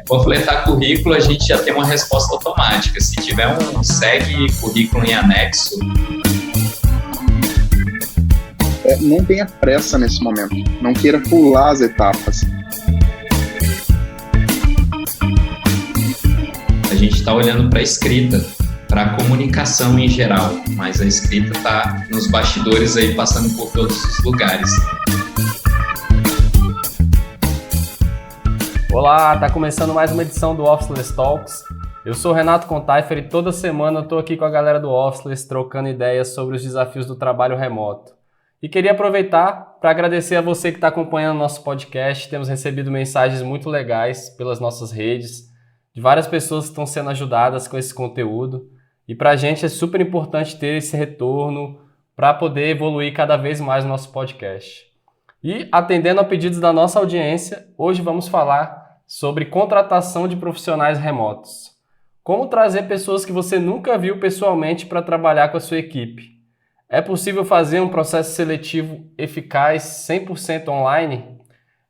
Completar currículo, a gente já tem uma resposta automática. Se tiver um segue currículo em anexo... Não tenha pressa nesse momento. Não queira pular as etapas. A gente está olhando para a escrita, para a comunicação em geral, mas a escrita está nos bastidores aí, passando por todos os lugares. Olá, está começando mais uma edição do Officeless Talks. Eu sou o Renato Contaifer e toda semana eu estou aqui com a galera do Officeless trocando ideias sobre os desafios do trabalho remoto. E queria aproveitar para agradecer a você que está acompanhando nosso podcast. Temos recebido mensagens muito legais pelas nossas redes, de várias pessoas que estão sendo ajudadas com esse conteúdo. E para a gente é super importante ter esse retorno para poder evoluir cada vez mais o nosso podcast. E atendendo a pedidos da nossa audiência, hoje vamos falar sobre contratação de profissionais remotos. Como trazer pessoas que você nunca viu pessoalmente para trabalhar com a sua equipe? É possível fazer um processo seletivo eficaz 100% online?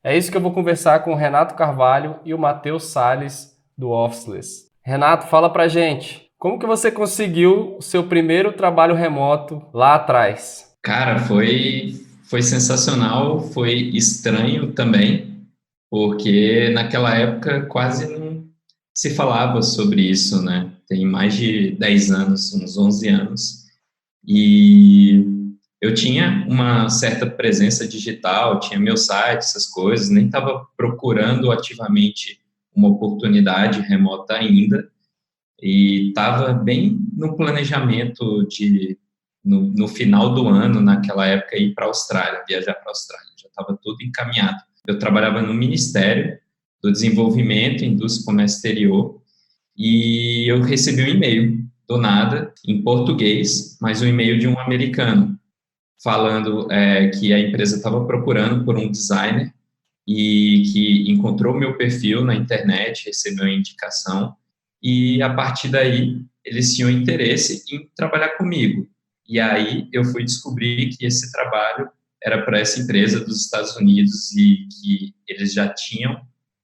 É isso que eu vou conversar com o Renato Carvalho e o Matheus Salles do Officeless. Renato, fala pra gente, como que você conseguiu o seu primeiro trabalho remoto lá atrás? Cara, foi sensacional, foi estranho também, porque naquela época quase não se falava sobre isso, né? Tem mais de 10 anos, uns 11 anos, e eu tinha uma certa presença digital, tinha meu site, essas coisas, nem estava procurando ativamente uma oportunidade remota ainda, e estava bem no planejamento no final do ano, naquela época, ir para a Austrália, viajar para a Austrália, já estava tudo encaminhado. Eu trabalhava no Ministério do Desenvolvimento, Indústria e Comércio Exterior, e eu recebi um e-mail, do nada, em português, mas um e-mail de um americano, falando que a empresa estava procurando por um designer e que encontrou meu perfil na internet, recebeu a indicação, e a partir daí eles tinham interesse em trabalhar comigo. E aí eu fui descobrir que esse trabalho era para essa empresa dos Estados Unidos e que eles já tinham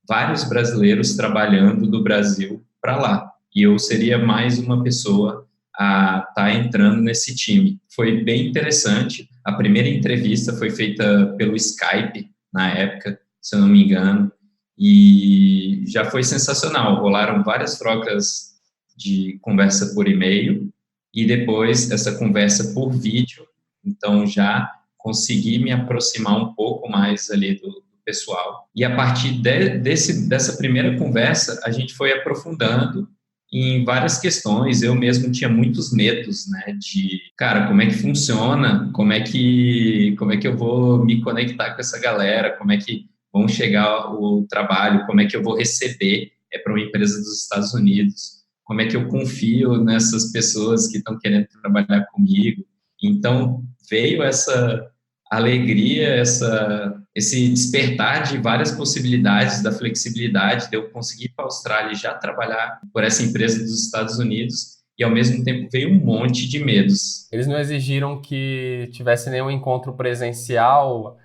vários brasileiros trabalhando do Brasil para lá. E eu seria mais uma pessoa a estar entrando nesse time. Foi bem interessante. A primeira entrevista foi feita pelo Skype, na época, se eu não me engano, e já foi sensacional. Rolaram várias trocas de conversa por e-mail e depois essa conversa por vídeo, então já consegui me aproximar um pouco mais ali do pessoal. E a partir dessa primeira conversa, a gente foi aprofundando em várias questões. Eu mesmo tinha muitos medos, né, de, cara, como é que funciona, como é que eu vou me conectar com essa galera, como é que vão chegar o trabalho, como é que eu vou receber para uma empresa dos Estados Unidos, como é que eu confio nessas pessoas que estão querendo trabalhar comigo. Então, veio essa alegria, esse despertar de várias possibilidades, da flexibilidade de eu conseguir ir para a Austrália e já trabalhar por essa empresa dos Estados Unidos, e ao mesmo tempo veio um monte de medos. Eles não exigiram que tivesse nenhum encontro presencial,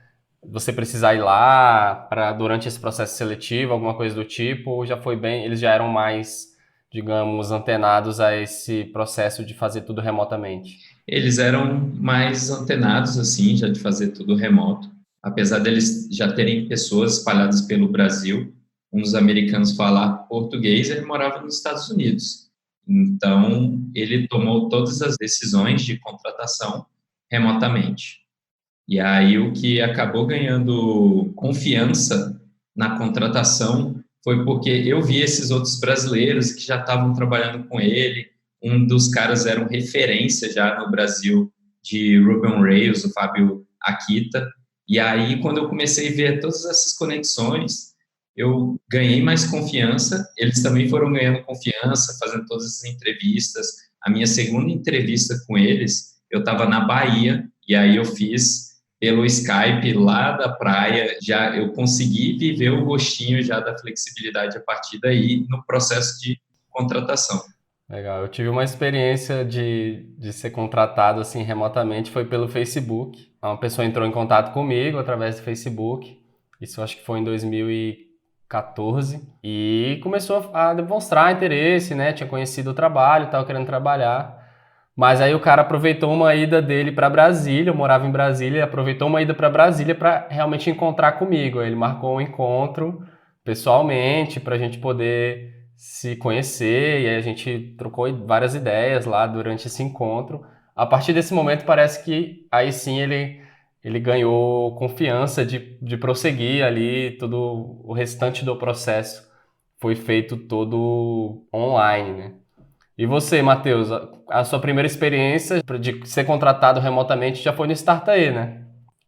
você precisar ir lá durante esse processo seletivo, alguma coisa do tipo, ou já foi bem, eles já eram mais, digamos, antenados a esse processo de fazer tudo remotamente? Eles eram mais antenados, assim, já de fazer tudo remoto. Apesar deles já terem pessoas espalhadas pelo Brasil, um dos americanos falar português, ele morava nos Estados Unidos. Então, ele tomou todas as decisões de contratação remotamente. E aí, o que acabou ganhando confiança na contratação foi porque eu vi esses outros brasileiros que já estavam trabalhando com ele. Um dos caras era referência já no Brasil de Ruby on Rails, o Fábio Akita. E aí, quando eu comecei a ver todas essas conexões, eu ganhei mais confiança. Eles também foram ganhando confiança, fazendo todas as entrevistas. A minha segunda entrevista com eles, eu estava na Bahia, e aí eu fiz pelo Skype lá da praia. Já eu consegui viver o gostinho já da flexibilidade a partir daí no processo de contratação. Legal, eu tive uma experiência de ser contratado assim remotamente, foi pelo Facebook. Uma pessoa entrou em contato comigo através do Facebook, Isso eu acho que foi em 2014. E começou a demonstrar interesse, né? Tinha conhecido o trabalho, estava querendo trabalhar. Mas aí o cara aproveitou uma ida dele para Brasília, eu morava em Brasília, aproveitou uma ida para Brasília para realmente encontrar comigo. Ele marcou um encontro pessoalmente para a gente poder se conhecer e aí a gente trocou várias ideias lá durante esse encontro. A partir desse momento parece que aí sim ele ganhou confiança de prosseguir ali, todo o restante do processo foi feito todo online, né? E você, Matheus, a sua primeira experiência de ser contratado remotamente já foi no Startae, né?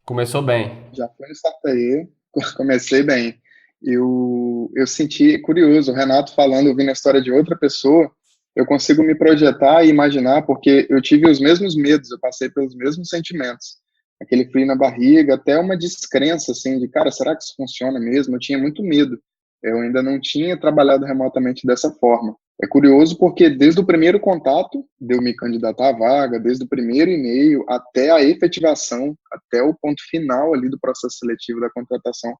Começou bem. Já foi no Startae, comecei bem. Eu senti curioso, o Renato falando, ouvindo a história de outra pessoa, eu consigo me projetar e imaginar, porque eu tive os mesmos medos, eu passei pelos mesmos sentimentos. Aquele frio na barriga, até uma descrença, assim, de, cara, será que isso funciona mesmo? Eu tinha muito medo. Eu ainda não tinha trabalhado remotamente dessa forma. É curioso porque desde o primeiro contato de eu me candidatar à vaga, desde o primeiro e-mail até a efetivação, até o ponto final ali do processo seletivo da contratação,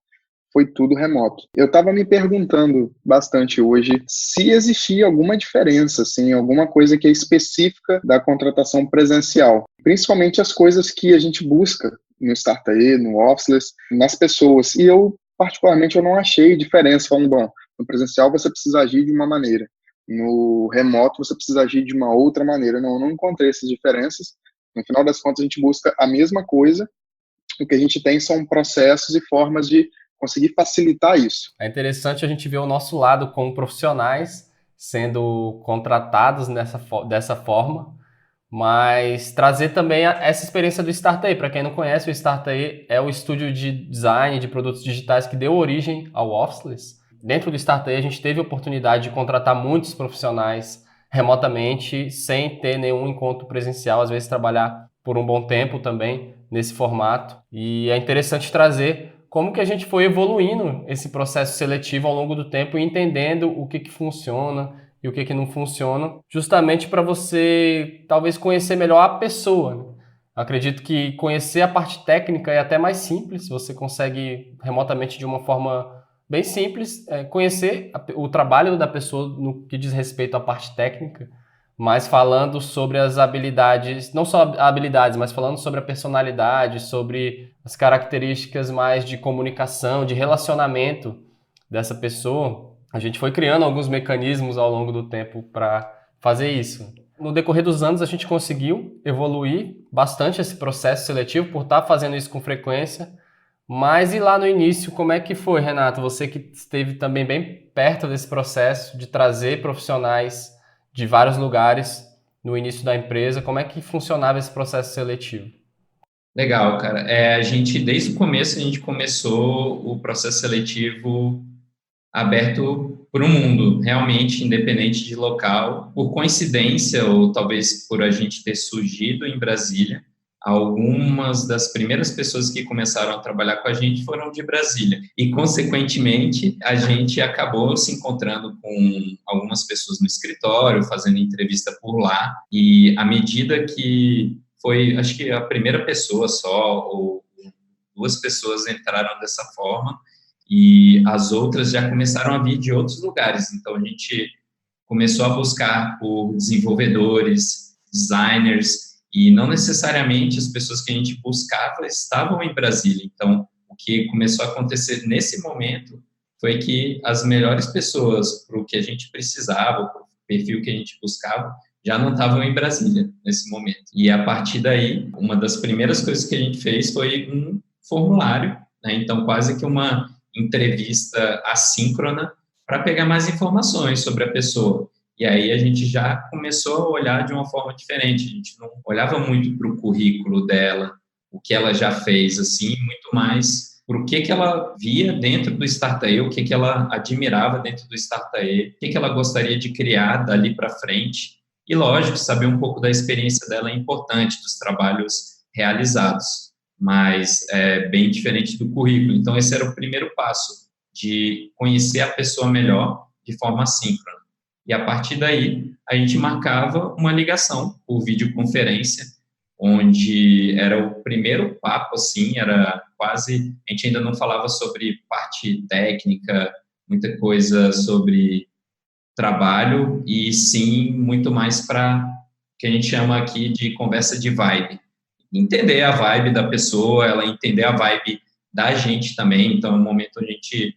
foi tudo remoto. Eu estava me perguntando bastante hoje se existia alguma diferença, assim, alguma coisa que é específica da contratação presencial, principalmente as coisas que a gente busca no Startae, no Officeless, nas pessoas. E eu, particularmente, eu não achei diferença, falando, bom, no presencial você precisa agir de uma maneira, no remoto você precisa agir de uma outra maneira. Não, eu não encontrei essas diferenças. No final das contas, a gente busca a mesma coisa. O que a gente tem são processos e formas de conseguir facilitar isso. É interessante a gente ver o nosso lado como profissionais sendo contratados dessa forma, mas trazer também essa experiência do Startae. Para quem não conhece, o Startae é o estúdio de design de produtos digitais que deu origem ao Officeless. Dentro do Startae, a gente teve a oportunidade de contratar muitos profissionais remotamente, sem ter nenhum encontro presencial, às vezes trabalhar por um bom tempo também nesse formato. E é interessante trazer como que a gente foi evoluindo esse processo seletivo ao longo do tempo e entendendo o que funciona e o que não funciona, justamente para você talvez conhecer melhor a pessoa, né? Acredito que conhecer a parte técnica é até mais simples, você consegue remotamente de uma forma bem simples conhecer o trabalho da pessoa no que diz respeito à parte técnica, mas falando sobre as habilidades, não só habilidades, mas falando sobre a personalidade, sobre as características mais de comunicação, de relacionamento dessa pessoa. A gente foi criando alguns mecanismos ao longo do tempo para fazer isso. No decorrer dos anos, a gente conseguiu evoluir bastante esse processo seletivo por estar fazendo isso com frequência. Mas e lá no início, como é que foi, Renato? Você que esteve também bem perto desse processo de trazer profissionais de vários lugares no início da empresa, como é que funcionava esse processo seletivo? Legal, cara. A gente, desde o começo, a gente começou o processo seletivo aberto para o mundo, realmente independente de local. Por coincidência, ou talvez por a gente ter surgido em Brasília, algumas das primeiras pessoas que começaram a trabalhar com a gente foram de Brasília. E, consequentemente, a gente acabou se encontrando com algumas pessoas no escritório, fazendo entrevista por lá. E à medida que foi, acho que a primeira pessoa só, ou duas pessoas entraram dessa forma, e as outras já começaram a vir de outros lugares. Então, a gente começou a buscar por desenvolvedores, designers, e não necessariamente as pessoas que a gente buscava estavam em Brasília. Então, o que começou a acontecer nesse momento foi que as melhores pessoas para o que a gente precisava, para o perfil que a gente buscava, já não estavam em Brasília nesse momento. E a partir daí, uma das primeiras coisas que a gente fez foi um formulário, né? Então, quase que uma entrevista assíncrona para pegar mais informações sobre a pessoa. E aí a gente já começou a olhar de uma forma diferente. A gente não olhava muito para o currículo dela, o que ela já fez, assim, muito mais para o que ela via dentro do Startae, o que ela admirava dentro do Startae, o que ela gostaria de criar dali para frente. E, lógico, saber um pouco da experiência dela é importante, dos trabalhos realizados, mas é bem diferente do currículo. Então, esse era o primeiro passo, de conhecer a pessoa melhor de forma assíncrona. E, a partir daí, a gente marcava uma ligação por videoconferência, onde era o primeiro papo, assim, era a gente ainda não falava sobre parte técnica, muita coisa sobre trabalho, e sim muito mais para que a gente chama aqui de conversa de vibe. Entender a vibe da pessoa, ela entender a vibe da gente também. Então, é um momento onde a gente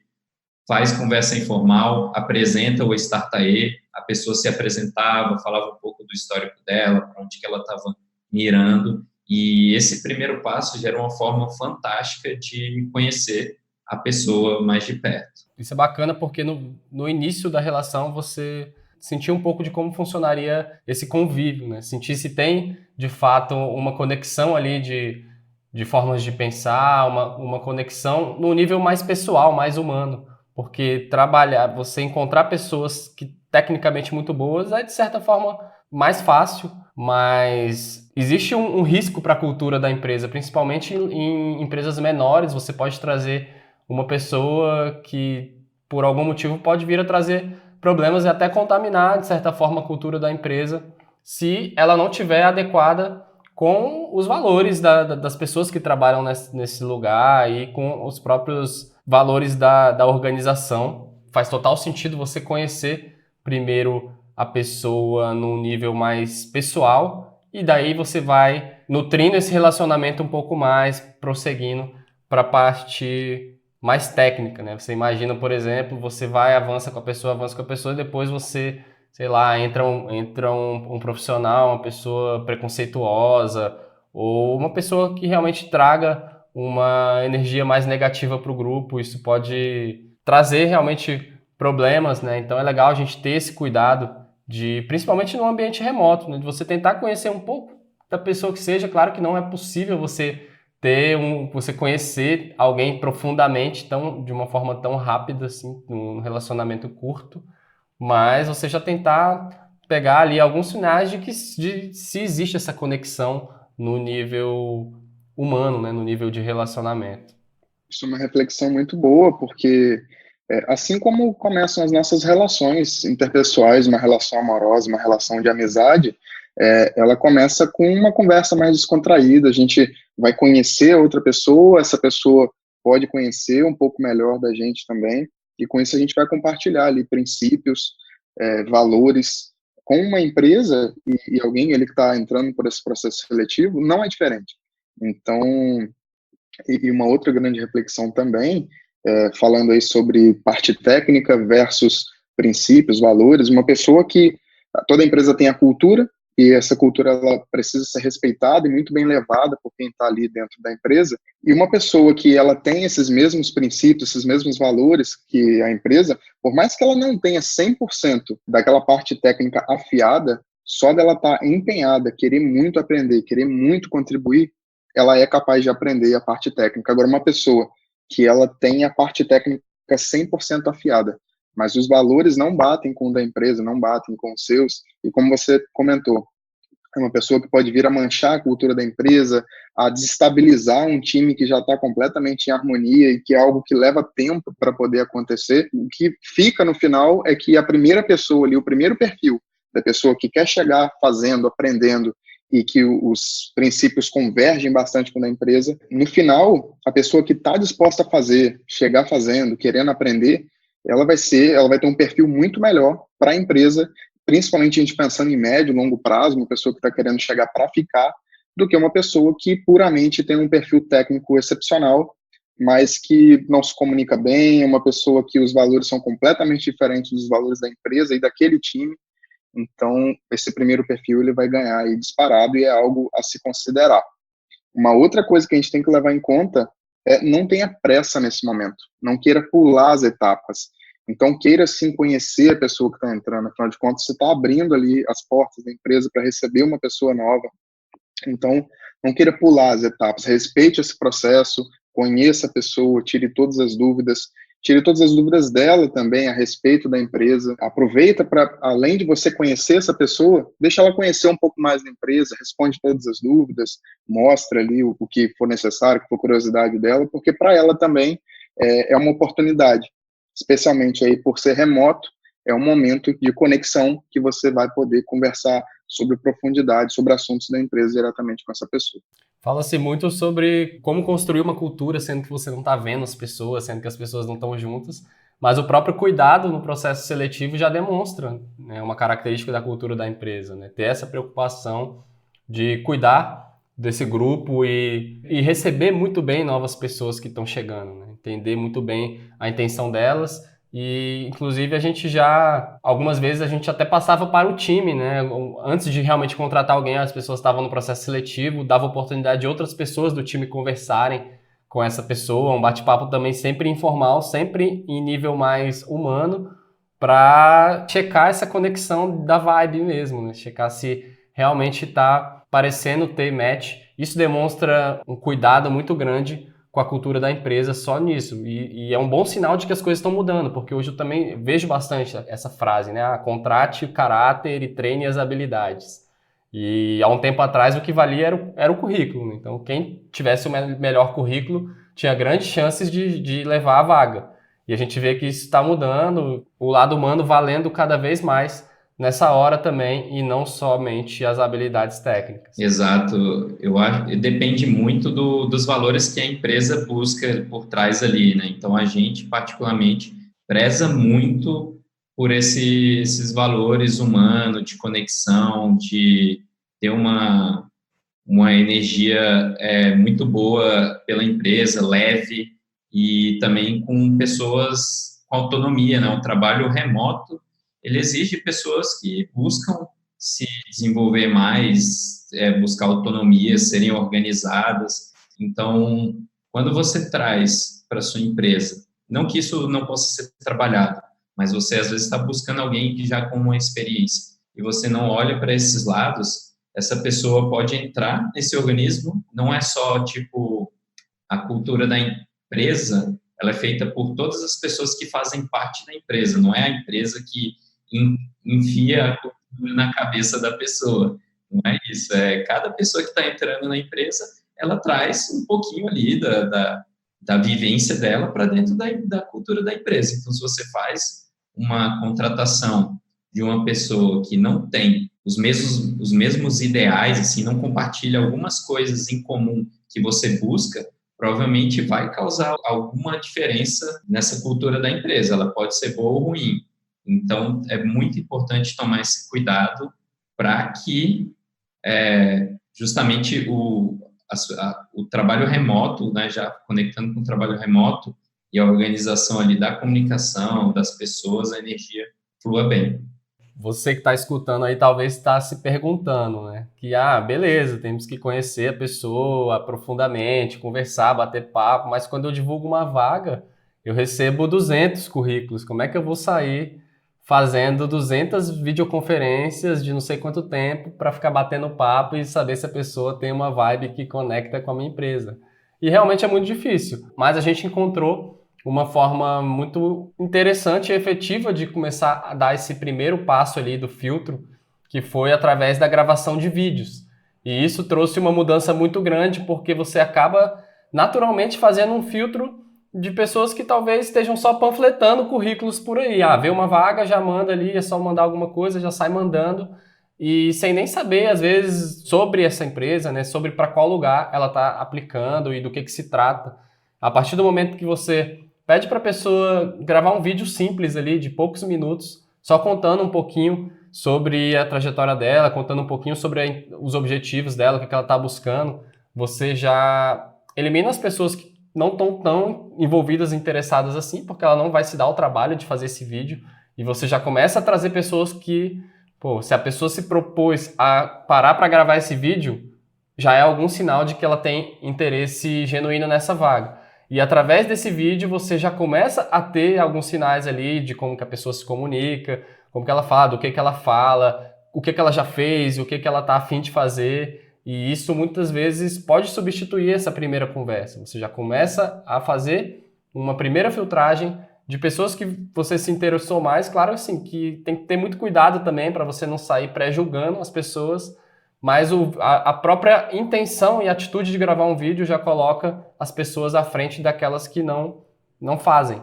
faz conversa informal, apresenta o Startae, a pessoa se apresentava, falava um pouco do histórico dela, para onde que ela estava mirando, e esse primeiro passo já era uma forma fantástica de conhecer a pessoa mais de perto. Isso é bacana porque no início da relação você sentir um pouco de como funcionaria esse convívio, né? Sentir se tem, de fato, uma conexão ali de formas de pensar, uma conexão no nível mais pessoal, mais humano. Porque você encontrar pessoas que tecnicamente muito boas é, de certa forma, mais fácil, mas existe um risco para a cultura da empresa, principalmente em empresas menores. Você pode trazer uma pessoa que, por algum motivo, pode vir a trazer problemas e até contaminar, de certa forma, a cultura da empresa, se ela não estiver adequada com os valores das pessoas que trabalham nesse lugar e com os próprios valores da organização. Faz total sentido você conhecer primeiro a pessoa num nível mais pessoal e daí você vai nutrindo esse relacionamento um pouco mais, prosseguindo para a parte mais técnica, né? Você imagina, por exemplo, você avança com a pessoa e depois você, sei lá, entra um profissional, uma pessoa preconceituosa ou uma pessoa que realmente traga uma energia mais negativa para o grupo. Isso pode trazer realmente problemas, né? Então é legal a gente ter esse cuidado principalmente no ambiente remoto, né? De você tentar conhecer um pouco da pessoa que seja. Claro que não é possível você conhecer alguém profundamente, de uma forma tão rápida, assim, num relacionamento curto, mas você já tentar pegar ali alguns sinais de se existe essa conexão no nível humano, né, no nível de relacionamento. Isso é uma reflexão muito boa, porque assim como começam as nossas relações interpessoais, uma relação amorosa, uma relação de amizade, ela começa com uma conversa mais descontraída. A gente vai conhecer outra pessoa, essa pessoa pode conhecer um pouco melhor da gente também, e com isso a gente vai compartilhar ali princípios, valores. Com uma empresa e alguém ele que está entrando por esse processo seletivo, não é diferente. Então, e uma outra grande reflexão também, falando aí sobre parte técnica versus princípios, valores, uma pessoa que toda empresa tem a cultura, e essa cultura ela precisa ser respeitada e muito bem levada por quem está ali dentro da empresa, e uma pessoa que ela tem esses mesmos princípios, esses mesmos valores que a empresa, por mais que ela não tenha 100% daquela parte técnica afiada, só dela estar empenhada, querer muito aprender, querer muito contribuir, ela é capaz de aprender a parte técnica. Agora, uma pessoa que ela tem a parte técnica 100% afiada, mas os valores não batem com o da empresa, não batem com os seus, e como você comentou, é uma pessoa que pode vir a manchar a cultura da empresa, a desestabilizar um time que já está completamente em harmonia e que é algo que leva tempo para poder acontecer. O que fica no final é que a primeira pessoa ali, o primeiro perfil da pessoa que quer chegar fazendo, aprendendo, e que os princípios convergem bastante com a da empresa, no final, a pessoa que está disposta a fazer, chegar fazendo, querendo aprender, ela vai ter um perfil muito melhor para a empresa, principalmente a gente pensando em médio, longo prazo, uma pessoa que está querendo chegar para ficar, do que uma pessoa que puramente tem um perfil técnico excepcional, mas que não se comunica bem, uma pessoa que os valores são completamente diferentes dos valores da empresa e daquele time. Então, esse primeiro perfil ele vai ganhar aí disparado e é algo a se considerar. Uma outra coisa que a gente tem que levar em conta é não tenha pressa nesse momento, não queira pular as etapas. Então, queira sim conhecer a pessoa que está entrando, afinal de contas, você está abrindo ali as portas da empresa para receber uma pessoa nova. Então, não queira pular as etapas, respeite esse processo, conheça a pessoa, tire todas as dúvidas dela também a respeito da empresa. Aproveita para, além de você conhecer essa pessoa, deixa ela conhecer um pouco mais da empresa, responde todas as dúvidas, mostra ali o que for necessário, que for curiosidade dela, porque para ela também é uma oportunidade, especialmente aí por ser remoto, é um momento de conexão que você vai poder conversar sobre profundidade, sobre assuntos da empresa diretamente com essa pessoa. Fala-se muito sobre como construir uma cultura, sendo que você não está vendo as pessoas, sendo que as pessoas não estão juntas, mas o próprio cuidado no processo seletivo já demonstra, né, uma característica da cultura da empresa, né, ter essa preocupação de cuidar desse grupo e receber muito bem novas pessoas que estão chegando, né, entender muito bem a intenção delas. E, inclusive, algumas vezes a gente até passava para o time, né? Antes de realmente contratar alguém, as pessoas estavam no processo seletivo, dava oportunidade de outras pessoas do time conversarem com essa pessoa, um bate-papo também sempre informal, sempre em nível mais humano, para checar essa conexão da vibe mesmo, né? Checar se realmente está parecendo ter match. Isso demonstra um cuidado muito grande com a cultura da empresa só nisso. E é um bom sinal de que as coisas estão mudando, porque hoje eu também vejo bastante essa frase, né? Contrate o caráter e treine as habilidades. E há um tempo atrás o que valia era o currículo, né? Então quem tivesse o melhor currículo tinha grandes chances de levar a vaga. E a gente vê que isso está mudando, o lado humano valendo cada vez mais nessa hora também, e não somente as habilidades técnicas. Exato, eu acho que depende muito dos valores que a empresa busca por trás ali, né? Então a gente particularmente preza muito por esses valores humanos de conexão, de ter uma energia muito boa pela empresa, leve e também com pessoas com autonomia, né? O trabalho remoto, ele exige pessoas que buscam se desenvolver mais, buscar autonomia, serem organizadas. Então, quando você traz para sua empresa, não que isso não possa ser trabalhado, mas você às vezes está buscando alguém que já com uma experiência e você não olha para esses lados, essa pessoa pode entrar nesse organismo, não é só tipo a cultura da empresa, ela é feita por todas as pessoas que fazem parte da empresa, não é a empresa que enfia a cultura na cabeça da pessoa. Não é isso, é cada pessoa que está entrando na empresa, ela traz um pouquinho ali da vivência dela para dentro da cultura da empresa. Então, se você faz uma contratação de uma pessoa que não tem os mesmos ideais, assim, não compartilha algumas coisas em comum que você busca, provavelmente vai causar alguma diferença nessa cultura da empresa. Ela pode ser boa ou ruim. Então, é muito importante tomar esse cuidado para que justamente o trabalho remoto, né, já conectando com o trabalho remoto e a organização ali da comunicação, das pessoas, a energia flua bem. Você que está escutando aí talvez está se perguntando, né? Que, beleza, temos que conhecer a pessoa profundamente, conversar, bater papo, mas quando eu divulgo uma vaga, eu recebo 200 currículos. Como é que eu vou sair fazendo 200 videoconferências de não sei quanto tempo para ficar batendo papo e saber se a pessoa tem uma vibe que conecta com a minha empresa? E realmente é muito difícil, mas a gente encontrou uma forma muito interessante e efetiva de começar a dar esse primeiro passo ali do filtro, que foi através da gravação de vídeos. E isso trouxe uma mudança muito grande, porque você acaba naturalmente fazendo um filtro de pessoas que talvez estejam só panfletando currículos por aí. Vê uma vaga, já manda ali, é só mandar alguma coisa, já sai mandando, e sem nem saber, às vezes, sobre essa empresa, né, sobre para qual lugar ela está aplicando e do que se trata. A partir do momento que você pede para a pessoa gravar um vídeo simples ali, de poucos minutos, só contando um pouquinho sobre a trajetória dela, contando um pouquinho sobre os objetivos dela, o que ela está buscando, você já elimina as pessoas que não estão tão envolvidas, interessadas assim, porque ela não vai se dar o trabalho de fazer esse vídeo, e você já começa a trazer pessoas que, se a pessoa se propôs a parar para gravar esse vídeo, já é algum sinal de que ela tem interesse genuíno nessa vaga. E através desse vídeo você já começa a ter alguns sinais ali de como que a pessoa se comunica, como que ela fala, do que ela fala, o que ela já fez, o que ela está a fim de fazer. E isso muitas vezes pode substituir essa primeira conversa. Você já começa a fazer uma primeira filtragem de pessoas que você se interessou mais. Claro assim, que tem que ter muito cuidado também para você não sair pré-julgando as pessoas, mas a própria intenção e atitude de gravar um vídeo já coloca as pessoas à frente daquelas que não fazem.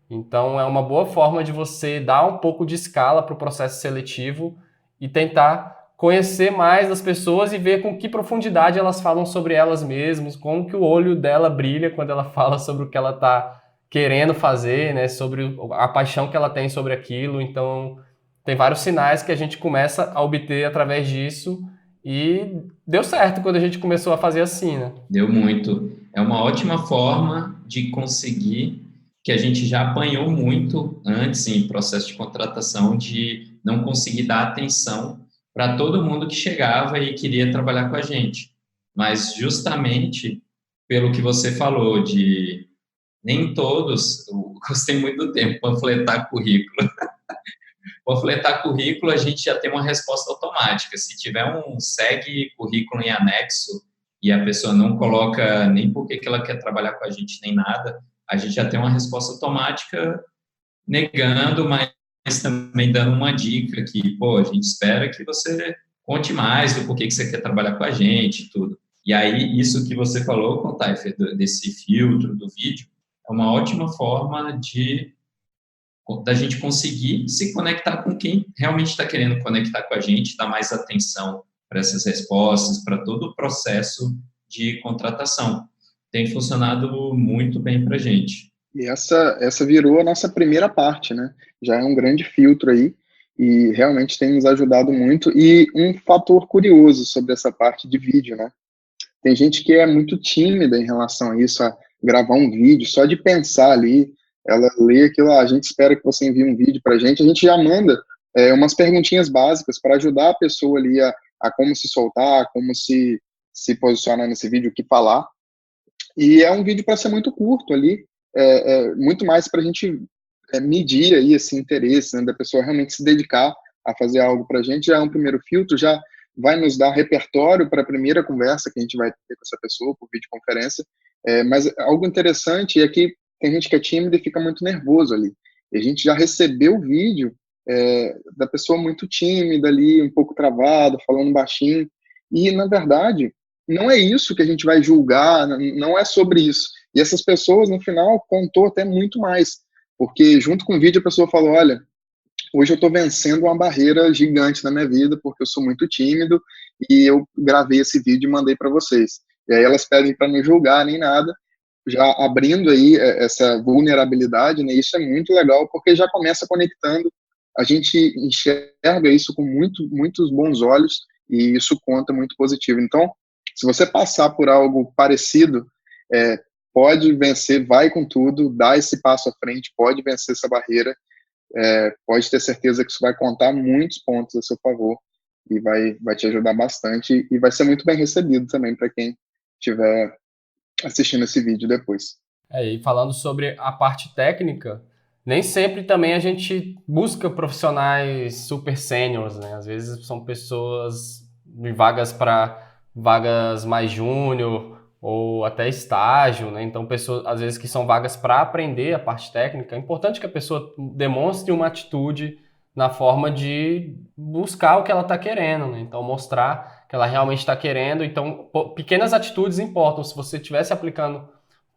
Então é uma boa forma de você dar um pouco de escala para o processo seletivo e tentar conhecer mais as pessoas e ver com que profundidade elas falam sobre elas mesmas, como que o olho dela brilha quando ela fala sobre o que ela está querendo fazer, né, sobre a paixão que ela tem sobre aquilo. Então, tem vários sinais que a gente começa a obter através disso e deu certo quando a gente começou a fazer assim, né? Deu muito. É uma ótima forma de conseguir, que a gente já apanhou muito antes em processo de contratação, de não conseguir dar atenção para todo mundo que chegava e queria trabalhar com a gente. Mas justamente pelo que você falou, de nem todos, eu gostei muito do termo, panfletar currículo. Panfletar currículo, a gente já tem uma resposta automática. Se tiver um segue currículo em anexo e a pessoa não coloca nem por que ela quer trabalhar com a gente, nem nada, a gente já tem uma resposta automática negando, mas também dando uma dica que, pô, a gente espera que você conte mais do porquê que você quer trabalhar com a gente e tudo. E aí, isso que você falou, Contaifer, desse filtro do vídeo, é uma ótima forma da gente conseguir se conectar com quem realmente está querendo conectar com a gente, dar mais atenção para essas respostas, para todo o processo de contratação. Tem funcionado muito bem para a gente. E essa virou a nossa primeira parte, né? Já é um grande filtro aí e realmente tem nos ajudado muito. E um fator curioso sobre essa parte de vídeo, né? Tem gente que é muito tímida em relação a isso, a gravar um vídeo, só de pensar ali, ela lê aquilo, a gente espera que você envie um vídeo para a gente já manda umas perguntinhas básicas para ajudar a pessoa ali a como se soltar, como se posicionar nesse vídeo, o que falar. E é um vídeo para ser muito curto ali, muito mais para a gente medir aí esse interesse, né, da pessoa realmente se dedicar a fazer algo para a gente. Já é um primeiro filtro, já vai nos dar repertório para a primeira conversa que a gente vai ter com essa pessoa por videoconferência. Mas algo interessante é que tem gente que é tímida e fica muito nervoso ali. E a gente já recebeu o vídeo da pessoa muito tímida ali, um pouco travada, falando baixinho. E, na verdade, não é isso que a gente vai julgar, não é sobre isso. E essas pessoas, no final, contou até muito mais. Porque, junto com o vídeo, a pessoa falou, olha, hoje eu estou vencendo uma barreira gigante na minha vida, porque eu sou muito tímido, e eu gravei esse vídeo e mandei para vocês. E aí elas pedem para não julgar nem nada, já abrindo aí essa vulnerabilidade, né? Isso é muito legal, porque já começa conectando, a gente enxerga isso com muitos bons olhos, e isso conta muito positivo. Então, se você passar por algo parecido, pode vencer, vai com tudo, dá esse passo à frente, pode vencer essa barreira, pode ter certeza que isso vai contar muitos pontos a seu favor e vai te ajudar bastante e vai ser muito bem recebido também para quem estiver assistindo esse vídeo depois. E falando sobre a parte técnica, nem sempre também a gente busca profissionais super sêniores, né? Às vezes são pessoas de vagas mais júnior ou até estágio, né? Então, pessoas, às vezes, que são vagas para aprender a parte técnica. É importante que a pessoa demonstre uma atitude na forma de buscar o que ela está querendo, né? Então, mostrar que ela realmente está querendo. Então, pequenas atitudes importam. Se você estivesse aplicando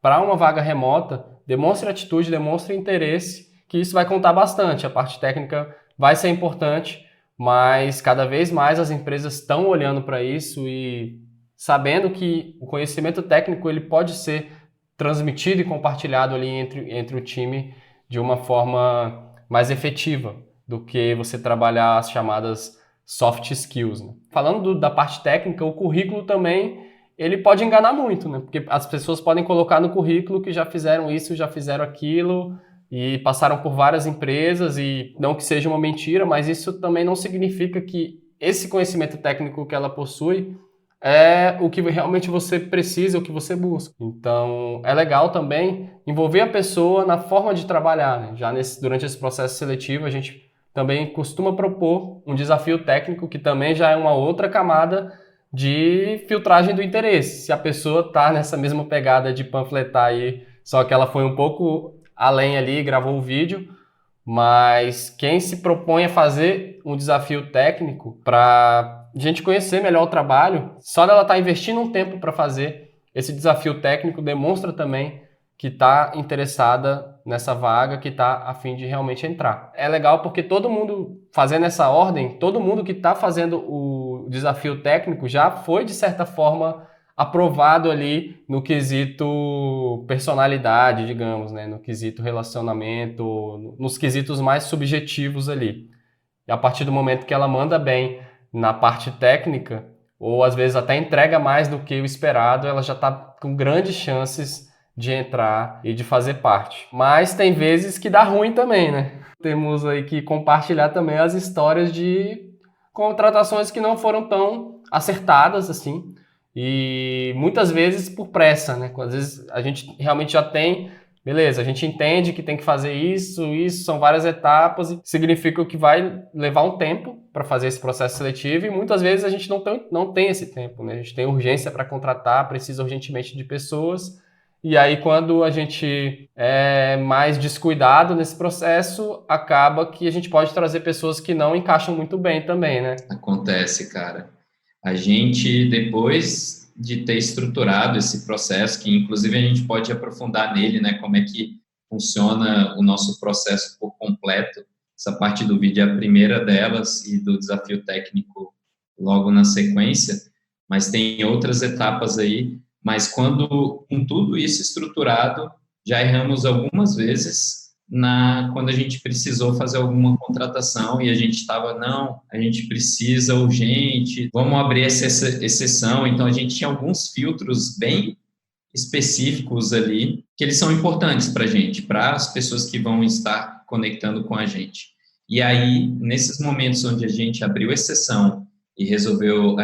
para uma vaga remota, demonstre atitude, demonstre interesse, que isso vai contar bastante. A parte técnica vai ser importante, mas cada vez mais as empresas estão olhando para isso e sabendo que o conhecimento técnico ele pode ser transmitido e compartilhado ali entre o time de uma forma mais efetiva do que você trabalhar as chamadas soft skills, né? Falando da parte técnica, o currículo também ele pode enganar muito, né? Porque as pessoas podem colocar no currículo que já fizeram isso, já fizeram aquilo e passaram por várias empresas, e não que seja uma mentira, mas isso também não significa que esse conhecimento técnico que ela possui é o que realmente você precisa, o que você busca. Então, é legal também envolver a pessoa na forma de trabalhar, né? Já durante esse processo seletivo, a gente também costuma propor um desafio técnico, que também já é uma outra camada de filtragem do interesse. Se a pessoa está nessa mesma pegada de panfletar aí, só que ela foi um pouco além ali, gravou o vídeo, mas quem se propõe a fazer um desafio técnico para a gente conhecer melhor o trabalho, só dela estar investindo um tempo para fazer esse desafio técnico, demonstra também que está interessada nessa vaga, que está a fim de realmente entrar. É legal porque todo mundo fazendo essa ordem, todo mundo que está fazendo o desafio técnico já foi, de certa forma, aprovado ali no quesito personalidade, digamos, né? No quesito relacionamento, nos quesitos mais subjetivos ali. E a partir do momento que ela manda bem na parte técnica, ou às vezes até entrega mais do que o esperado, ela já está com grandes chances de entrar e de fazer parte. Mas tem vezes que dá ruim também, né? Temos aí que compartilhar também as histórias de contratações que não foram tão acertadas assim, e muitas vezes por pressa, né? Às vezes a gente realmente já tem, beleza, a gente entende que tem que fazer isso, são várias etapas, e significa que vai levar um tempo para fazer esse processo seletivo, e muitas vezes a gente não tem esse tempo, né? A gente tem urgência para contratar, precisa urgentemente de pessoas, e aí quando a gente é mais descuidado nesse processo, acaba que a gente pode trazer pessoas que não encaixam muito bem também, né? Acontece, cara. A gente, depois de ter estruturado esse processo, que inclusive a gente pode aprofundar nele, né, como é que funciona o nosso processo por completo, essa parte do vídeo é a primeira delas e do desafio técnico logo na sequência, mas tem outras etapas aí, mas quando, com tudo isso estruturado, já erramos algumas vezes quando a gente precisou fazer alguma contratação e a gente estava, não, a gente precisa urgente, vamos abrir essa exceção. Então, a gente tinha alguns filtros bem específicos ali, que eles são importantes para a gente, para as pessoas que vão estar conectando com a gente. E aí, nesses momentos onde a gente abriu exceção e resolveu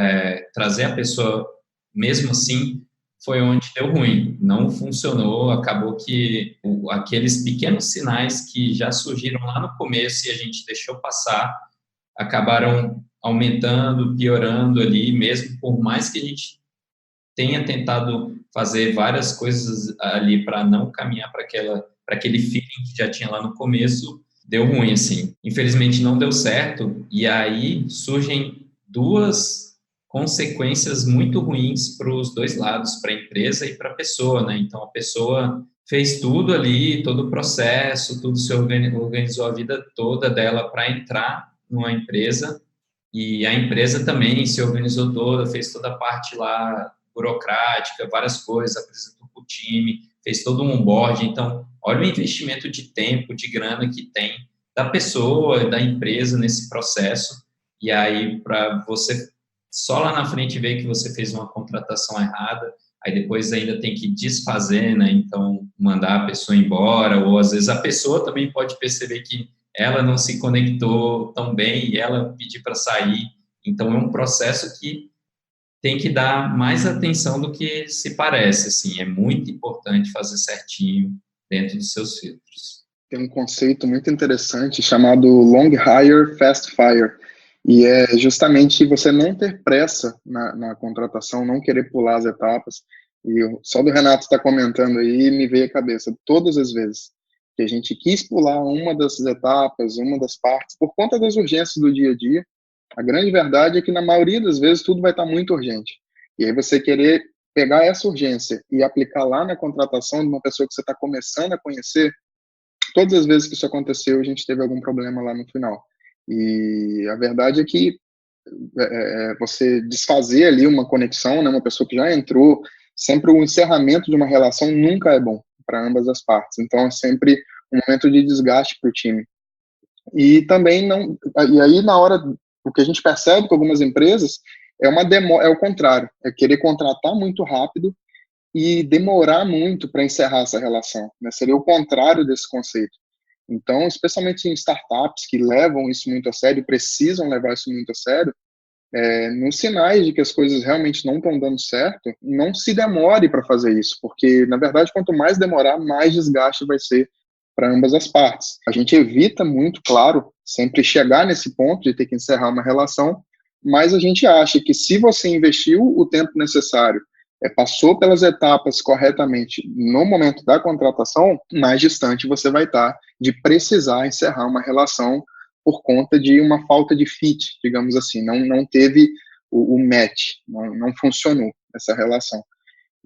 trazer a pessoa mesmo assim, foi onde deu ruim, não funcionou, acabou que aqueles pequenos sinais que já surgiram lá no começo e a gente deixou passar, acabaram aumentando, piorando ali, mesmo por mais que a gente tenha tentado fazer várias coisas ali para não caminhar para aquele feeling que já tinha lá no começo, deu ruim, assim. Infelizmente não deu certo, e aí surgem duas consequências muito ruins para os dois lados, para a empresa e para a pessoa, né? Então, a pessoa fez tudo ali, todo o processo, tudo se organizou a vida toda dela para entrar numa empresa, e a empresa também se organizou toda, fez toda a parte lá burocrática, várias coisas, apresentou para o time, fez todo um onboarding. Então, olha o investimento de tempo, de grana que tem da pessoa, da empresa nesse processo, e aí para você só lá na frente ver que você fez uma contratação errada, aí depois ainda tem que desfazer, né? Então, mandar a pessoa embora, ou às vezes a pessoa também pode perceber que ela não se conectou tão bem e ela pedir para sair. Então, é um processo que tem que dar mais atenção do que se parece, assim. É muito importante fazer certinho dentro dos seus filtros. Tem um conceito muito interessante chamado Long Hire, Fast Fire. E é justamente você não ter pressa na contratação, não querer pular as etapas. E só do Renato estar comentando aí, me veio a cabeça todas as vezes que a gente quis pular uma dessas etapas, uma das partes, por conta das urgências do dia a dia. A grande verdade é que, na maioria das vezes, tudo vai estar muito urgente. E aí você querer pegar essa urgência e aplicar lá na contratação de uma pessoa que você está começando a conhecer, todas as vezes que isso aconteceu, a gente teve algum problema lá no final. E a verdade é que você desfazer ali uma conexão, né, uma pessoa que já entrou, sempre o encerramento de uma relação nunca é bom para ambas as partes. Então é sempre um momento de desgaste para o time. E também não. E aí na hora, o que a gente percebe com algumas empresas é o contrário, é querer contratar muito rápido e demorar muito para encerrar essa relação, né? Seria o contrário desse conceito. Então, especialmente em startups que levam isso muito a sério, precisam levar isso muito a sério, nos sinais de que as coisas realmente não estão dando certo, não se demore para fazer isso, porque, na verdade, quanto mais demorar, mais desgaste vai ser para ambas as partes. A gente evita muito, claro, sempre chegar nesse ponto de ter que encerrar uma relação, mas a gente acha que se você investiu o tempo necessário, passou pelas etapas corretamente no momento da contratação, mais distante você vai estar de precisar encerrar uma relação por conta de uma falta de fit, digamos assim, não teve o match, não funcionou essa relação.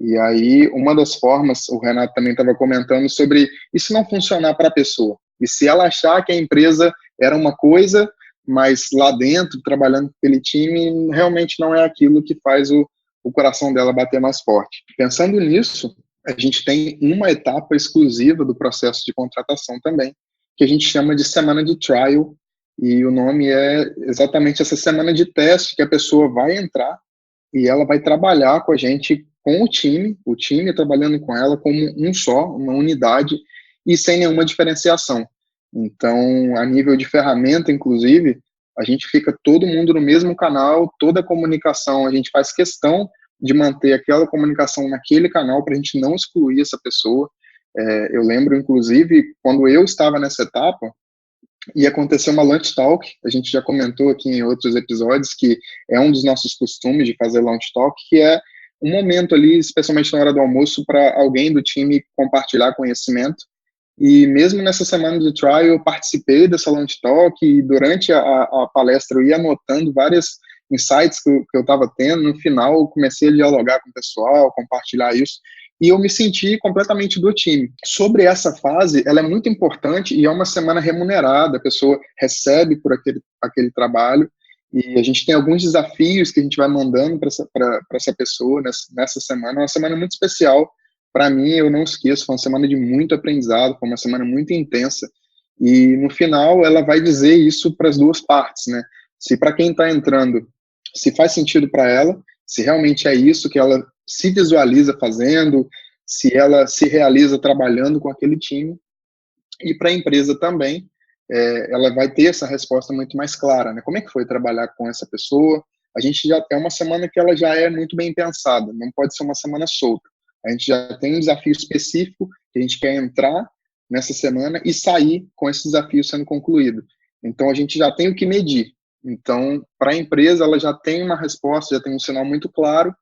E aí, uma das formas, o Renato também estava comentando sobre isso não funcionar para a pessoa, e se ela achar que a empresa era uma coisa mas lá dentro, trabalhando com aquele time, realmente não é aquilo que faz o coração dela bater mais forte. Pensando nisso, a gente tem uma etapa exclusiva do processo de contratação também, que a gente chama de semana de trial, e o nome é exatamente essa semana de teste que a pessoa vai entrar e ela vai trabalhar com a gente, com o time trabalhando com ela como um só, uma unidade, e sem nenhuma diferenciação. Então, a nível de ferramenta, inclusive, a gente fica todo mundo no mesmo canal, toda a comunicação, a gente faz questão de manter aquela comunicação naquele canal para a gente não excluir essa pessoa. Eu lembro, inclusive, quando eu estava nessa etapa, ia acontecer uma lunch talk, a gente já comentou aqui em outros episódios que é um dos nossos costumes de fazer lunch talk, que é um momento ali, especialmente na hora do almoço, para alguém do time compartilhar conhecimento. E mesmo nessa semana de trial, eu participei dessa lunch talk e durante a palestra eu ia anotando vários insights que eu estava tendo. No final, eu comecei a dialogar com o pessoal, compartilhar isso, e eu me senti completamente do time. Sobre essa fase, ela é muito importante e é uma semana remunerada, a pessoa recebe por aquele trabalho, e a gente tem alguns desafios que a gente vai mandando para essa pessoa nessa semana. É uma semana muito especial para mim, eu não esqueço, foi uma semana de muito aprendizado, foi uma semana muito intensa, e no final ela vai dizer isso para as duas partes, né? Se para quem está entrando, se faz sentido para ela, se realmente é isso que ela se visualiza fazendo, se ela se realiza trabalhando com aquele time, e para a empresa também, ela vai ter essa resposta muito mais clara, né? Como é que foi trabalhar com essa pessoa? A gente já é uma semana que ela já é muito bem pensada, não pode ser uma semana solta. A gente já tem um desafio específico que a gente quer entrar nessa semana e sair com esse desafio sendo concluído. Então, a gente já tem o que medir. Então, para a empresa, ela já tem uma resposta, já tem um sinal muito claro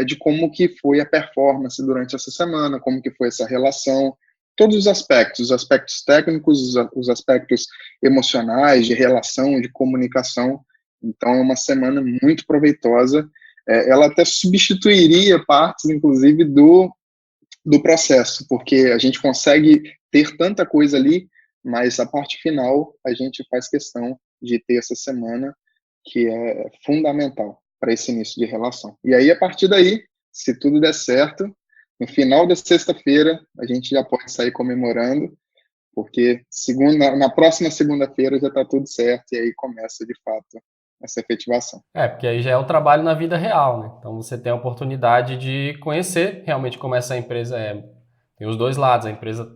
de como que foi a performance durante essa semana, como que foi essa relação, todos os aspectos técnicos, os aspectos emocionais, de relação, de comunicação. Então, é uma semana muito proveitosa. Ela até substituiria partes, inclusive, do processo, porque a gente consegue ter tanta coisa ali, mas a parte final a gente faz questão de ter essa semana, que é fundamental para esse início de relação. E aí, a partir daí, se tudo der certo, no final da sexta-feira, a gente já pode sair comemorando, porque na próxima segunda-feira já está tudo certo, e aí começa, de fato, essa efetivação. Porque aí já é o trabalho na vida real, né? Então você tem a oportunidade de conhecer realmente como essa empresa é. Tem os dois lados, a empresa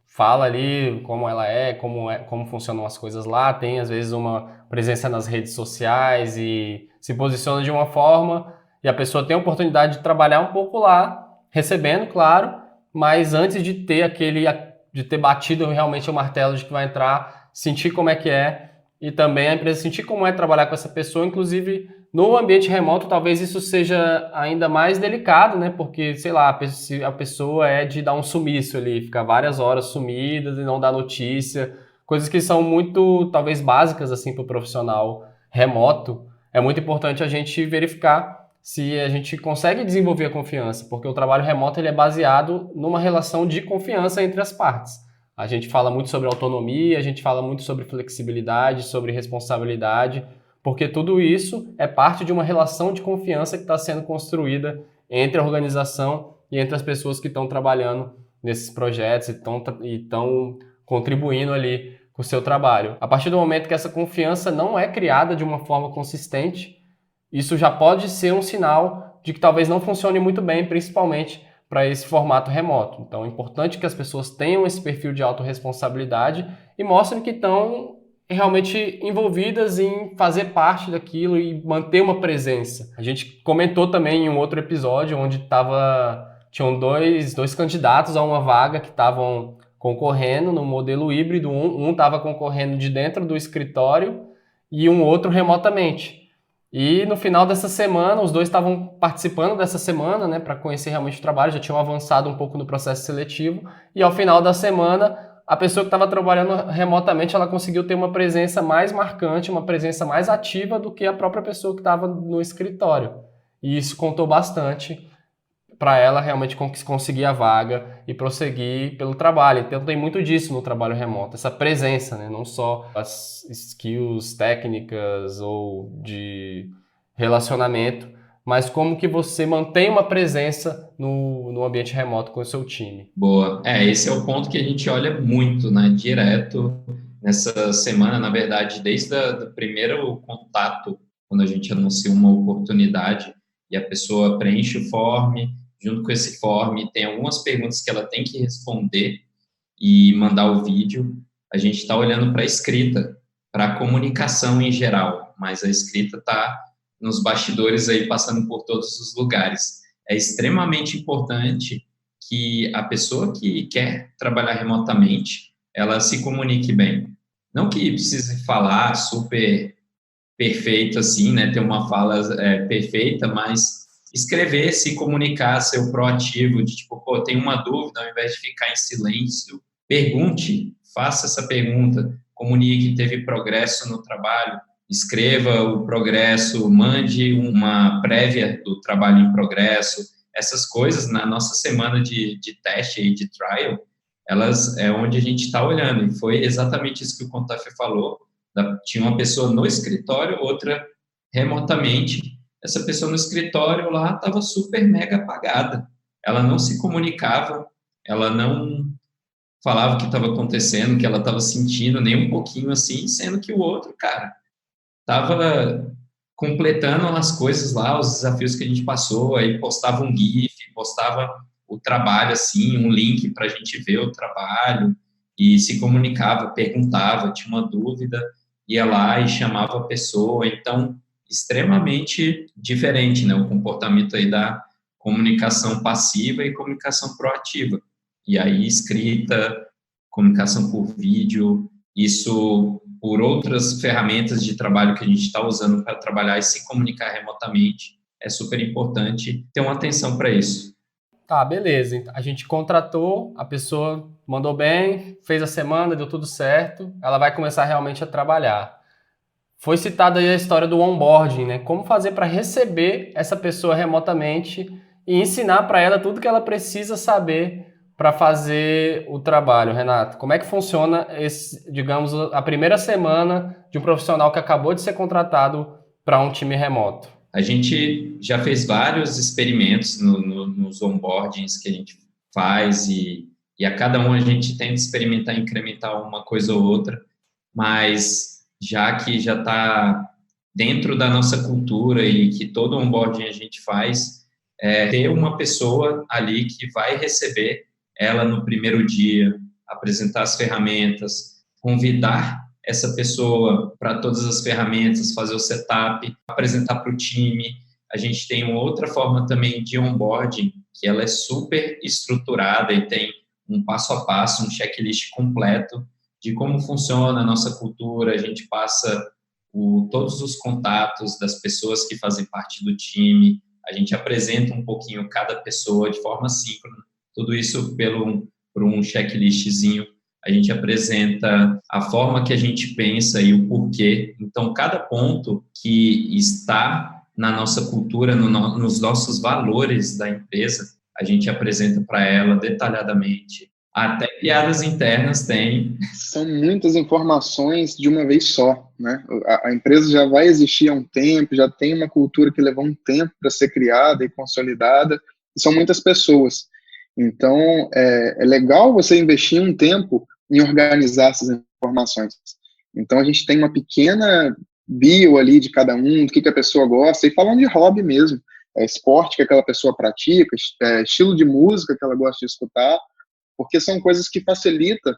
fala ali como ela é, como funcionam as coisas lá, tem às vezes uma presença nas redes sociais e se posiciona de uma forma, e a pessoa tem a oportunidade de trabalhar um pouco lá, recebendo, claro, mas antes de ter batido realmente o martelo de que vai entrar, sentir como é que é, e também a empresa sentir como é trabalhar com essa pessoa, inclusive no ambiente remoto, talvez isso seja ainda mais delicado, né? Porque, sei lá, a pessoa é de dar um sumiço ali, ficar várias horas sumidas e não dar notícia, coisas que são muito, talvez, básicas, assim, para o profissional remoto. É muito importante a gente verificar se a gente consegue desenvolver a confiança, porque o trabalho remoto ele é baseado numa relação de confiança entre as partes. A gente fala muito sobre autonomia, a gente fala muito sobre flexibilidade, sobre responsabilidade, porque tudo isso é parte de uma relação de confiança que está sendo construída entre a organização e entre as pessoas que estão trabalhando nesses projetos e estão contribuindo ali com o seu trabalho. A partir do momento que essa confiança não é criada de uma forma consistente, isso já pode ser um sinal de que talvez não funcione muito bem, principalmente para esse formato remoto. Então é importante que as pessoas tenham esse perfil de autorresponsabilidade e mostrem que estão realmente envolvidas em fazer parte daquilo e manter uma presença. A gente comentou também em um outro episódio onde tinham dois candidatos a uma vaga que estavam concorrendo no modelo híbrido. Um estava concorrendo de dentro do escritório e um outro remotamente. E no final dessa semana, os dois estavam participando dessa semana, né, para conhecer realmente o trabalho, já tinham avançado um pouco no processo seletivo, e ao final da semana, a pessoa que estava trabalhando remotamente, ela conseguiu ter uma presença mais marcante, uma presença mais ativa do que a própria pessoa que estava no escritório. E isso contou bastante para ela realmente conseguir a vaga e prosseguir pelo trabalho. Então tem muito disso no trabalho remoto, essa presença, né? Não só as skills técnicas ou de relacionamento, mas como que você mantém uma presença no ambiente remoto com o seu time. Boa. Esse é o ponto que a gente olha muito, né? Direto nessa semana, na verdade, desde o primeiro contato, quando a gente anuncia uma oportunidade e a pessoa preenche o form, junto com esse form, tem algumas perguntas que ela tem que responder e mandar o vídeo. A gente está olhando para a escrita, para a comunicação em geral, mas a escrita está nos bastidores aí, passando por todos os lugares. É extremamente importante que a pessoa que quer trabalhar remotamente, ela se comunique bem. Não que precise falar super perfeito assim, né, ter uma fala perfeita, mas escrever, se comunicar, ser o proativo, de tipo, pô, tem uma dúvida, ao invés de ficar em silêncio, pergunte, faça essa pergunta, comunique que teve progresso no trabalho, escreva o progresso, mande uma prévia do trabalho em progresso. Essas coisas, na nossa semana de teste e de trial, elas é onde a gente está olhando, e foi exatamente isso que o Contaf falou. Tinha uma pessoa no escritório, outra remotamente. Essa pessoa no escritório lá estava super mega apagada, ela não se comunicava, ela não falava o que estava acontecendo, o que ela estava sentindo, nem um pouquinho assim, sendo que o outro, cara, estava completando as coisas lá, os desafios que a gente passou, aí postava um GIF, postava o trabalho, assim, um link para a gente ver o trabalho, e se comunicava, perguntava, tinha uma dúvida, ia lá e chamava a pessoa. Então, extremamente diferente, né, o comportamento aí da comunicação passiva e comunicação proativa. E aí, escrita, comunicação por vídeo, isso por outras ferramentas de trabalho que a gente está usando para trabalhar e se comunicar remotamente, é super importante ter uma atenção para isso. Tá, beleza. A gente contratou, a pessoa mandou bem, fez a semana, deu tudo certo, ela vai começar realmente a trabalhar. Foi citada aí a história do onboarding, né? Como fazer para receber essa pessoa remotamente e ensinar para ela tudo que ela precisa saber para fazer o trabalho, Renato. Como é que funciona digamos, a primeira semana de um profissional que acabou de ser contratado para um time remoto? A gente já fez vários experimentos nos onboardings que a gente faz e a cada um a gente tenta experimentar, incrementar uma coisa ou outra, mas já que já está dentro da nossa cultura e que todo onboarding a gente faz, ter uma pessoa ali que vai receber ela no primeiro dia, apresentar as ferramentas, convidar essa pessoa para todas as ferramentas, fazer o setup, apresentar para o time. A gente tem uma outra forma também de onboarding, que ela é super estruturada e tem um passo a passo, um checklist completo de como funciona a nossa cultura. A gente passa todos os contatos das pessoas que fazem parte do time, a gente apresenta um pouquinho cada pessoa de forma síncrona, tudo isso por um checklistzinho. A gente apresenta a forma que a gente pensa e o porquê. Então, cada ponto que está na nossa cultura, nos nossos valores da empresa, a gente apresenta para ela detalhadamente. Até piadas internas tem. São muitas informações de uma vez só, né? A empresa já vai existir há um tempo, já tem uma cultura que levou um tempo para ser criada e consolidada, e são muitas pessoas. Então, é legal você investir um tempo em organizar essas informações. Então, a gente tem uma pequena bio ali de cada um, do que a pessoa gosta, e falando de hobby mesmo, esporte que aquela pessoa pratica, estilo de música que ela gosta de escutar, porque são coisas que facilitam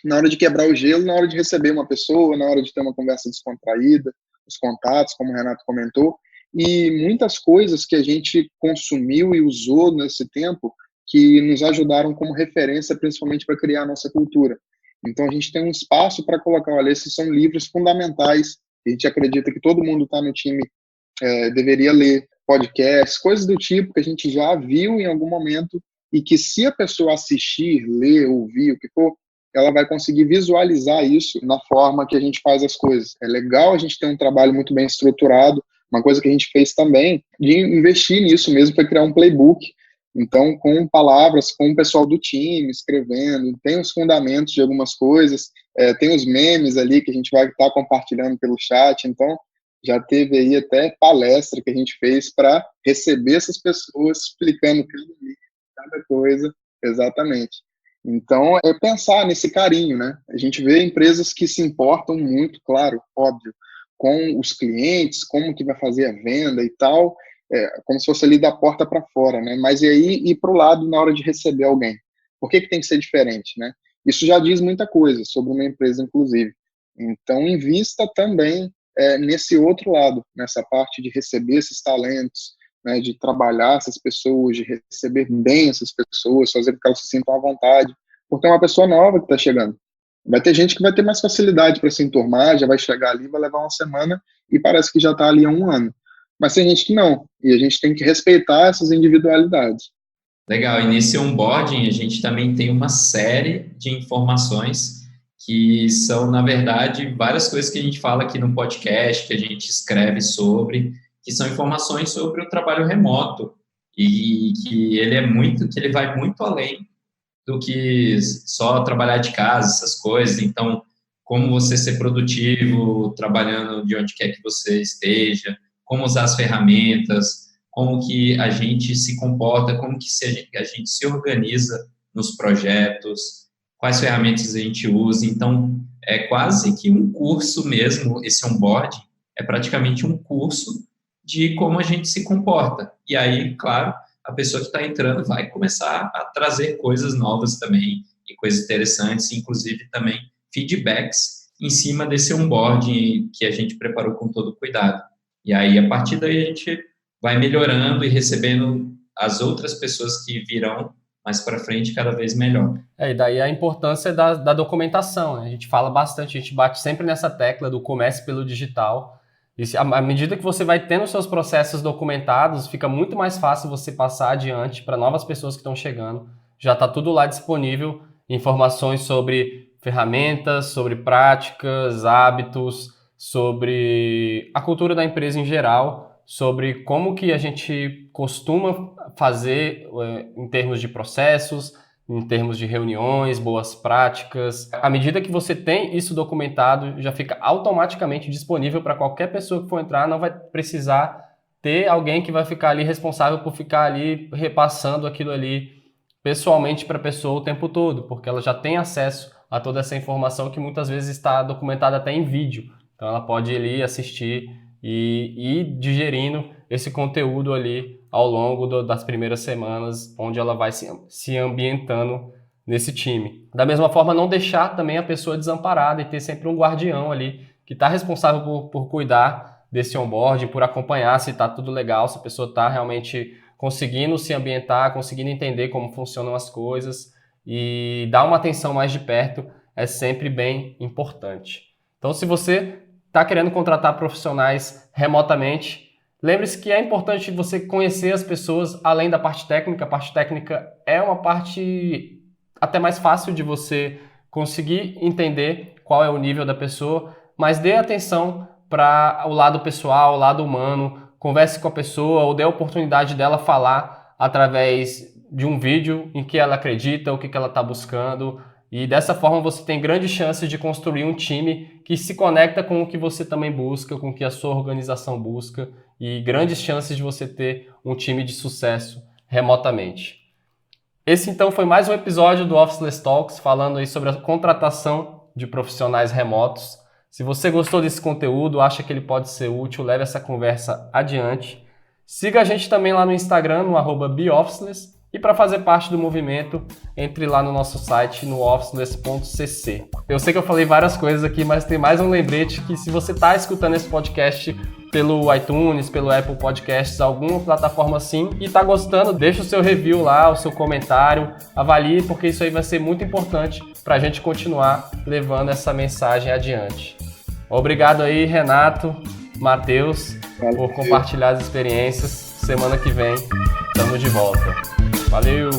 na hora de quebrar o gelo, na hora de receber uma pessoa, na hora de ter uma conversa descontraída, os contatos, como o Renato comentou, e muitas coisas que a gente consumiu e usou nesse tempo que nos ajudaram como referência, principalmente para criar a nossa cultura. Então, a gente tem um espaço para colocar, olha, esses são livros fundamentais, a gente acredita que todo mundo está no time deveria ler, podcasts, coisas do tipo que a gente já viu em algum momento e que se a pessoa assistir, ler, ouvir, o que for, ela vai conseguir visualizar isso na forma que a gente faz as coisas. É legal a gente ter um trabalho muito bem estruturado. Uma coisa que a gente fez também, de investir nisso mesmo, foi criar um playbook Então, com palavras, com o pessoal do time escrevendo, tem os fundamentos de algumas coisas, tem os memes ali que a gente vai estar compartilhando pelo chat. Então, já teve aí até palestra que a gente fez para receber essas pessoas explicando cada coisa exatamente. Então, é pensar nesse carinho, né? A gente vê empresas que se importam muito, claro, óbvio, com os clientes, como que vai fazer a venda e tal, como se fosse ali da porta para fora, né? Mas e aí ir para o lado na hora de receber alguém? Por que tem que ser diferente, né? Isso já diz muita coisa sobre uma empresa, inclusive. Então, invista também nesse outro lado, nessa parte de receber esses talentos, né, de trabalhar essas pessoas, de receber bem essas pessoas, fazer com que elas se sintam à vontade, porque é uma pessoa nova que está chegando. Vai ter gente que vai ter mais facilidade para se enturmar, já vai chegar ali, vai levar uma semana e parece que já está ali há um ano. Mas tem gente que não, e a gente tem que respeitar essas individualidades. Legal, e nesse onboarding a gente também tem uma série de informações que são, na verdade, várias coisas que a gente fala aqui no podcast, que a gente escreve sobre, que são informações sobre o trabalho remoto e que ele vai muito além do que só trabalhar de casa, essas coisas. Então, como você ser produtivo trabalhando de onde quer que você esteja, como usar as ferramentas, como que a gente se comporta, como que a gente se organiza nos projetos, quais ferramentas a gente usa. Então, é quase que um curso mesmo, esse onboarding, é praticamente um curso de como a gente se comporta. E aí, claro, a pessoa que está entrando vai começar a trazer coisas novas também, e coisas interessantes, inclusive também feedbacks em cima desse onboarding que a gente preparou com todo cuidado. E aí, a partir daí, a gente vai melhorando e recebendo as outras pessoas que virão mais para frente cada vez melhor. E daí a importância da documentação, né? A gente fala bastante, a gente bate sempre nessa tecla do comece pelo digital. E à medida que você vai tendo seus processos documentados, fica muito mais fácil você passar adiante para novas pessoas que estão chegando. Já está tudo lá disponível, informações sobre ferramentas, sobre práticas, hábitos, sobre a cultura da empresa em geral, sobre como que a gente costuma fazer em termos de processos, em termos de reuniões, boas práticas. À medida que você tem isso documentado, já fica automaticamente disponível para qualquer pessoa que for entrar, não vai precisar ter alguém que vai ficar ali responsável por ficar ali repassando aquilo ali pessoalmente para a pessoa o tempo todo, porque ela já tem acesso a toda essa informação que muitas vezes está documentada até em vídeo. Então ela pode ir ali assistir e ir digerindo esse conteúdo ali ao longo das primeiras semanas, onde ela vai se ambientando nesse time. Da mesma forma, não deixar também a pessoa desamparada e ter sempre um guardião ali que está responsável por cuidar desse onboarding, por acompanhar se está tudo legal, se a pessoa está realmente conseguindo se ambientar, conseguindo entender como funcionam as coisas, e dar uma atenção mais de perto é sempre bem importante. Então, se você está querendo contratar profissionais remotamente, lembre-se que é importante você conhecer as pessoas além da parte técnica. A parte técnica é uma parte até mais fácil de você conseguir entender qual é o nível da pessoa, mas dê atenção para o lado pessoal, o lado humano, converse com a pessoa ou dê a oportunidade dela falar através de um vídeo em que ela acredita, o que ela está buscando. E dessa forma você tem grandes chances de construir um time que se conecta com o que você também busca, com o que a sua organização busca, e grandes chances de você ter um time de sucesso remotamente. Esse então foi mais um episódio do Officeless Talks, falando aí sobre a contratação de profissionais remotos. Se você gostou desse conteúdo, acha que ele pode ser útil, leve essa conversa adiante. Siga a gente também lá no Instagram, no @beofficeless. E para fazer parte do movimento, entre lá no nosso site, no officeless.cc. Eu sei que eu falei várias coisas aqui, mas tem mais um lembrete que se você está escutando esse podcast pelo iTunes, pelo Apple Podcasts, alguma plataforma assim, e está gostando, deixa o seu review lá, o seu comentário, avalie, porque isso aí vai ser muito importante para a gente continuar levando essa mensagem adiante. Obrigado aí, Renato, Matheus, por compartilhar as experiências. Semana que vem, estamos de volta. Valeu!